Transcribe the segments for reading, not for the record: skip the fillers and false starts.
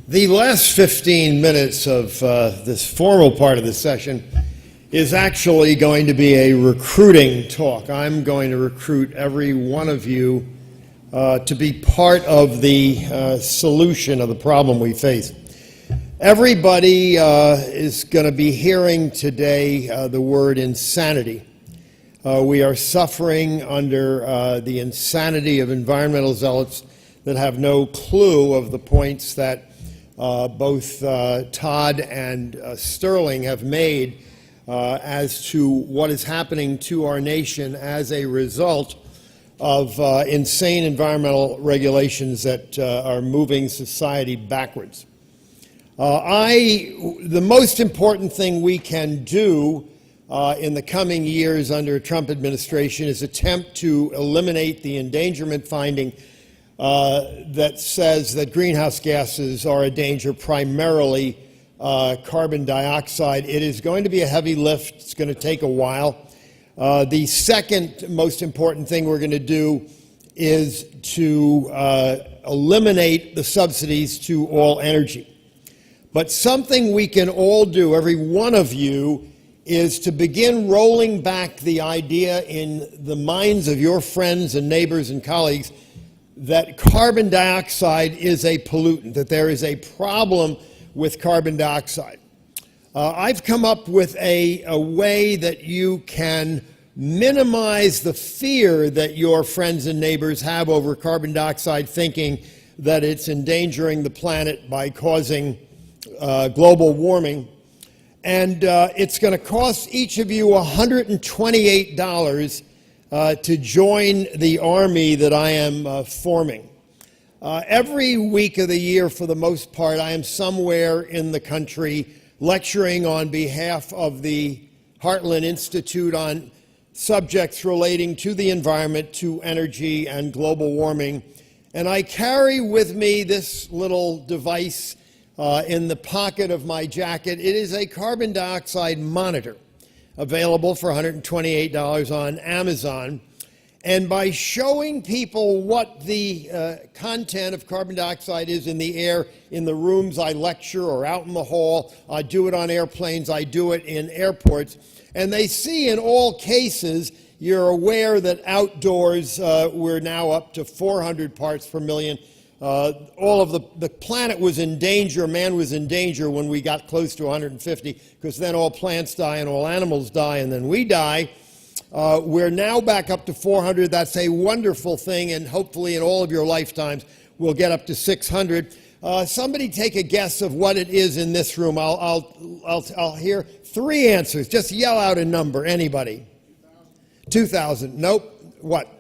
The last 15 minutes of this formal part of the session is actually going to be a recruiting talk. I'm going to recruit every one of you to be part of the solution of the problem we face. Everybody is going to be hearing today the word insanity. We are suffering under the insanity of environmental zealots that have no clue of the points that both Todd and Sterling have made as to what is happening to our nation as a result of insane environmental regulations that are moving society backwards. The most important thing we can do in the coming years under a Trump administration is attempt to eliminate the endangerment finding that says that greenhouse gases are a danger, primarily carbon dioxide. It is going to be a heavy lift. It's going to take a while. The second most important thing we're going to do is to eliminate the subsidies to all energy. But something we can all do, every one of you, is to begin rolling back the idea in the minds of your friends and neighbors and colleagues that carbon dioxide is a pollutant, that there is a problem with carbon dioxide. I've come up with a way that you can minimize the fear that your friends and neighbors have over carbon dioxide, thinking that it's endangering the planet by causing global warming. And it's going to cost each of you $128 to join the army that I am forming. Every week of the year, for the most part, I am somewhere in the country lecturing on behalf of the Heartland Institute on subjects relating to the environment, to energy, and global warming. And I carry with me this little device in the pocket of my jacket. It is a carbon dioxide monitor, available for $128 on Amazon. And by showing people what the content of carbon dioxide is in the air, in the rooms I lecture or out in the hall, I do it on airplanes, I do it in airports, and they see in all cases, you're aware that outdoors we're now up to 400 parts per million. All of the planet was in danger, man was in danger when we got close to 150, because then all plants die and all animals die and then we die. We're now back up to 400. That's a wonderful thing, and hopefully in all of your lifetimes we'll get up to 600. Somebody take a guess of what it is in this room. I'll hear three answers. Just yell out a number, anybody. 2,000. Nope. What?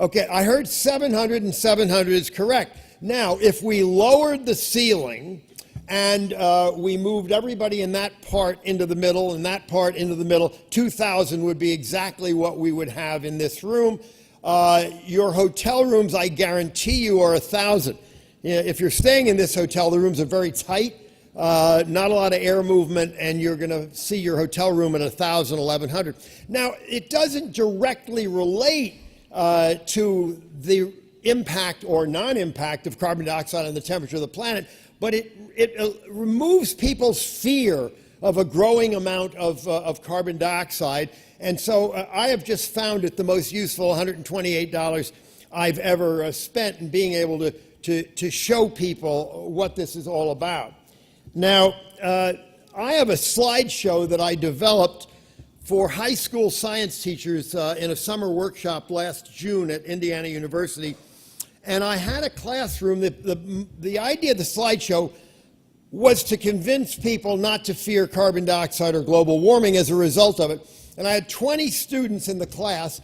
Okay, I heard 700, and 700 is correct. Now, if we lowered the ceiling and we moved everybody in that part into the middle and that part into the middle, 2,000 would be exactly what we would have in this room. Your hotel rooms, I guarantee you, are 1,000. If you're staying in this hotel, the rooms are very tight, not a lot of air movement, and you're going to see your hotel room at 1,000, 1,100. Now, it doesn't directly relate to the impact or non-impact of carbon dioxide on the temperature of the planet, but it removes people's fear of a growing amount of carbon dioxide. And so I have just found it the most useful $128 I've ever spent in being able to show people what this is all about. Now, I have a slideshow that I developed for high school science teachers in a summer workshop last June at Indiana University. And I had a classroom. The idea of the slideshow was to convince people not to fear carbon dioxide or global warming as a result of it. And I had 20 students in the class,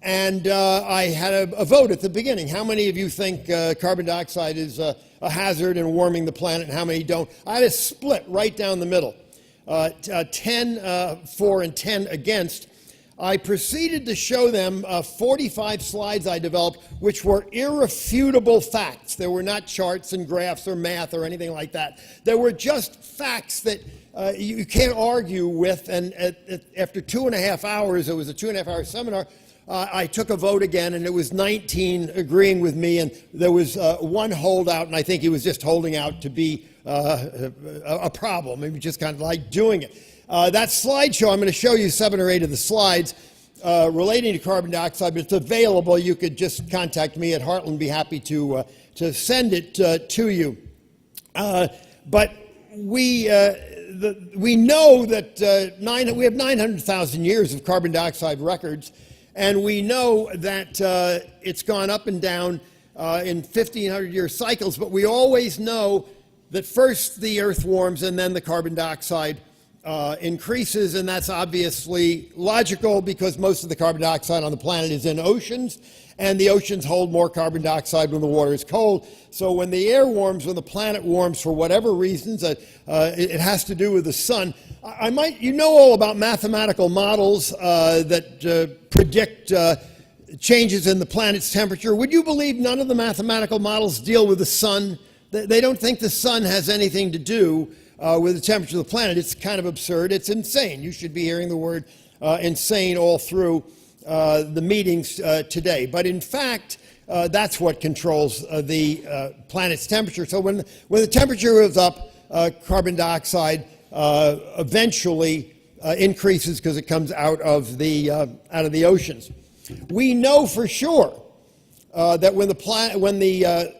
and I had a vote at the beginning. How many of you think carbon dioxide is a hazard and warming the planet, and how many don't? I had a split right down the middle. 10 for and 10 against. I proceeded to show them 45 slides I developed, which were irrefutable facts. There were not charts and graphs or math or anything like that. There were just facts that you can't argue with. And after 2.5 hours, it was a 2.5-hour seminar, I took a vote again, and it was 19 agreeing with me, and there was one holdout, and I think he was just holding out to be a problem. He was just kind of like doing it. That slideshow, I'm going to show you 7 or 8 of the slides relating to carbon dioxide, but it's available. You could just contact me at Heartland, be happy to send it to you. But we know that we have 900,000 years of carbon dioxide records, and we know that it's gone up and down in 1,500-year cycles, but we always know that first the Earth warms and then the carbon dioxide increases, and that's obviously logical because most of the carbon dioxide on the planet is in oceans, and the oceans hold more carbon dioxide when the water is cold. So when the air warms, when the planet warms for whatever reasons, it has to do with the sun. You know all about mathematical models that predict changes in the planet's temperature. Would you believe none of the mathematical models deal with the sun? They don't think the sun has anything to do with the temperature of the planet. It's kind of absurd. It's insane. You should be hearing the word insane all through the meetings today. But in fact, that's what controls the planet's temperature. So when the temperature goes up, carbon dioxide eventually increases because it comes out of the oceans. We know for sure that when the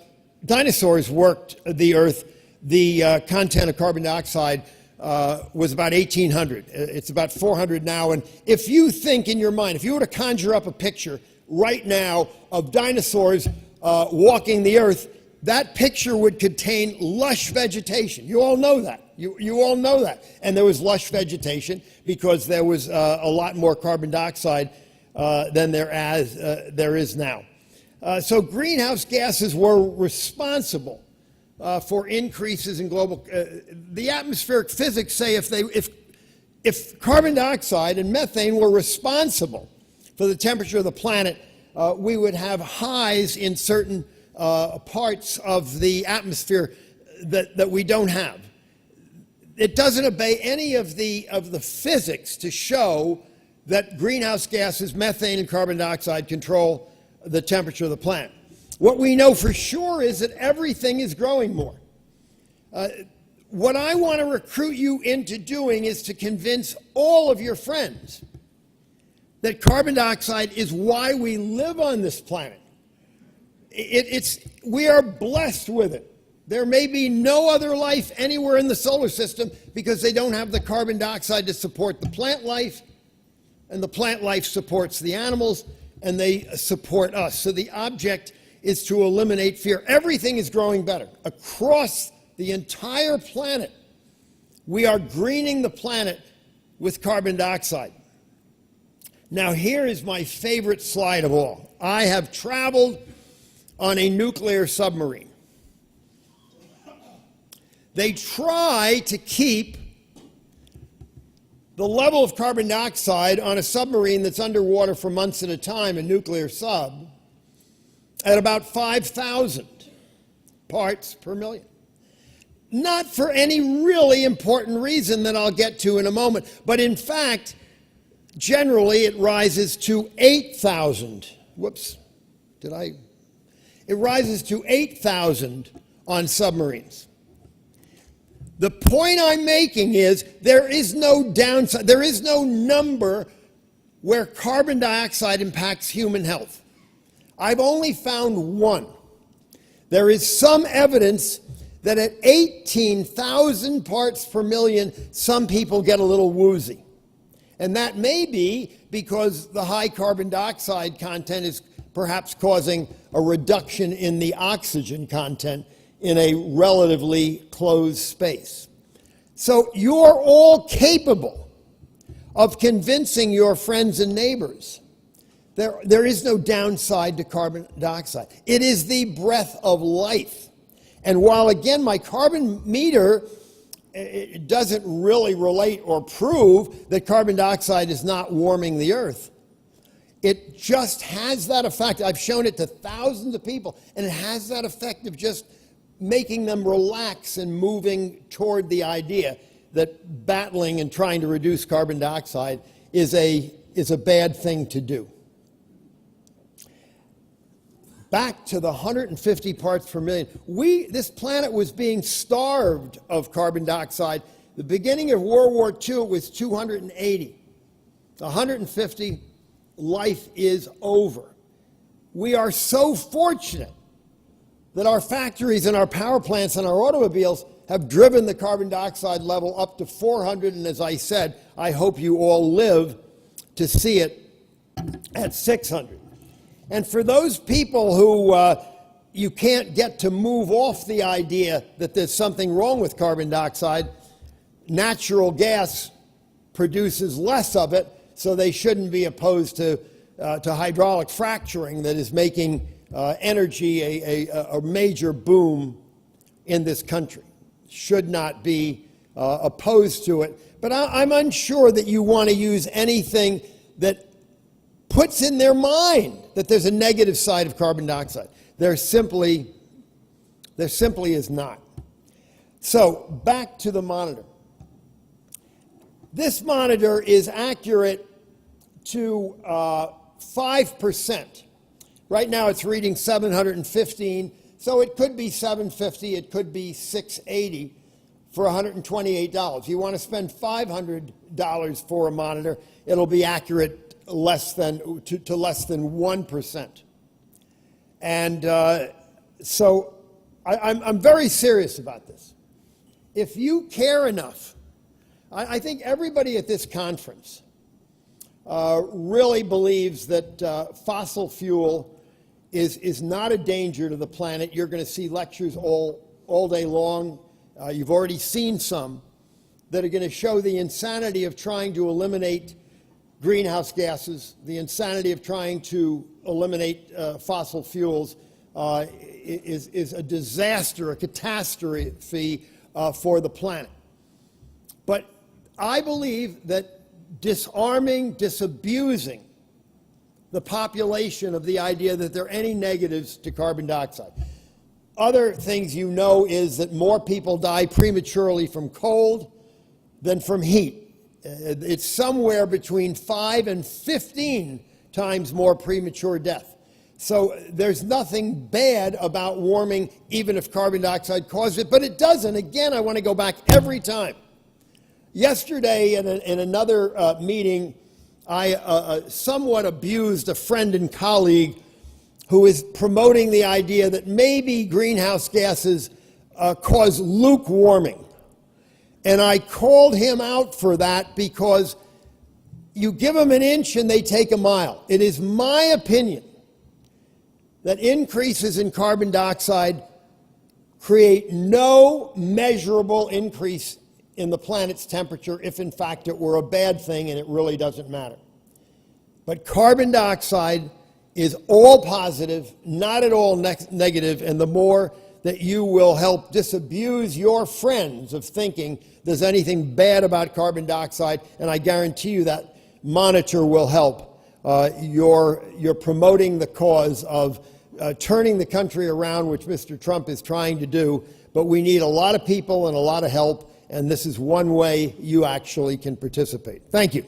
dinosaurs worked the Earth, the content of carbon dioxide was about 1,800. It's about 400 now. And if you think in your mind, if you were to conjure up a picture right now of dinosaurs walking the Earth, that picture would contain lush vegetation. You all know that. You all know that. And there was lush vegetation because there was a lot more carbon dioxide than there is now. So greenhouse gases were responsible for increases in global. The atmospheric physics say if carbon dioxide and methane were responsible for the temperature of the planet, we would have highs in certain parts of the atmosphere that we don't have. It doesn't obey any of the physics to show that greenhouse gases, methane and carbon dioxide, control the temperature of the planet. What we know for sure is that everything is growing more. What I want to recruit you into doing is to convince all of your friends that carbon dioxide is why we live on this planet. We are blessed with it. There may be no other life anywhere in the solar system because they don't have the carbon dioxide to support the plant life, and the plant life supports the animals, and they support us. So the object is to eliminate fear. Everything is growing better. Across the entire planet, we are greening the planet with carbon dioxide. Now here is my favorite slide of all. I have traveled on a nuclear submarine. They try to keep the level of carbon dioxide on a submarine that's underwater for months at a time, a nuclear sub, at about 5,000 parts per million. Not for any really important reason that I'll get to in a moment, but in fact, generally it rises to 8,000. It rises to 8,000 on submarines. The point I'm making is there is no downside, there is no number where carbon dioxide impacts human health. I've only found one. There is some evidence that at 18,000 parts per million, some people get a little woozy. And that may be because the high carbon dioxide content is perhaps causing a reduction in the oxygen content in a relatively closed space. So you're all capable of convincing your friends and neighbors there is no downside to carbon dioxide. It is the breath of life. And while, again, my carbon meter it doesn't really relate or prove that carbon dioxide is not warming the Earth, it just has that effect. I've shown it to thousands of people, and it has that effect of just making them relax and moving toward the idea that battling and trying to reduce carbon dioxide is a bad thing to do. back to the 150 parts per million. This planet was being starved of carbon dioxide. The beginning of World War II, it was 280. 150, life is over. We are so fortunate that our factories and our power plants and our automobiles have driven the carbon dioxide level up to 400, and as I said, I hope you all live to see it at 600. And for those people who you can't get to move off the idea that there's something wrong with carbon dioxide, natural gas produces less of it, so they shouldn't be opposed to hydraulic fracturing that is making energy a major boom in this country. Should not be opposed to it. But I'm unsure that you want to use anything that puts in their mind that there's a negative side of carbon dioxide. There simply is not. So back to the monitor. This monitor is accurate to 5%. Right now it's reading 715, so it could be 750, it could be 680 for $128. You want to spend $500 for a monitor, it'll be accurate to less than 1%. And so I'm very serious about this. If you care enough, I think everybody at this conference really believes that fossil fuel is not a danger to the planet. You're going to see lectures all day long. You've already seen some that are going to show the insanity of trying to eliminate greenhouse gases, the insanity of trying to eliminate fossil fuels is a disaster, a catastrophe for the planet. But I believe that disabusing the population of the idea that there are any negatives to carbon dioxide. Other things you know is that more people die prematurely from cold than from heat. It's somewhere between 5 and 15 times more premature death. So there's nothing bad about warming, even if carbon dioxide causes it, but it doesn't. Again, I want to go back every time. Yesterday in another meeting, I somewhat abused a friend and colleague who is promoting the idea that maybe greenhouse gases cause lukewarming. And I called him out for that because you give them an inch and they take a mile. It is my opinion that increases in carbon dioxide create no measurable increase in the planet's temperature if in fact it were a bad thing, and it really doesn't matter. But carbon dioxide is all positive, not at all negative, and the more that you will help disabuse your friends of thinking there's anything bad about carbon dioxide, and I guarantee you that monitor will help. You're promoting the cause of turning the country around, which Mr. Trump is trying to do, but we need a lot of people and a lot of help, and this is one way you actually can participate. Thank you.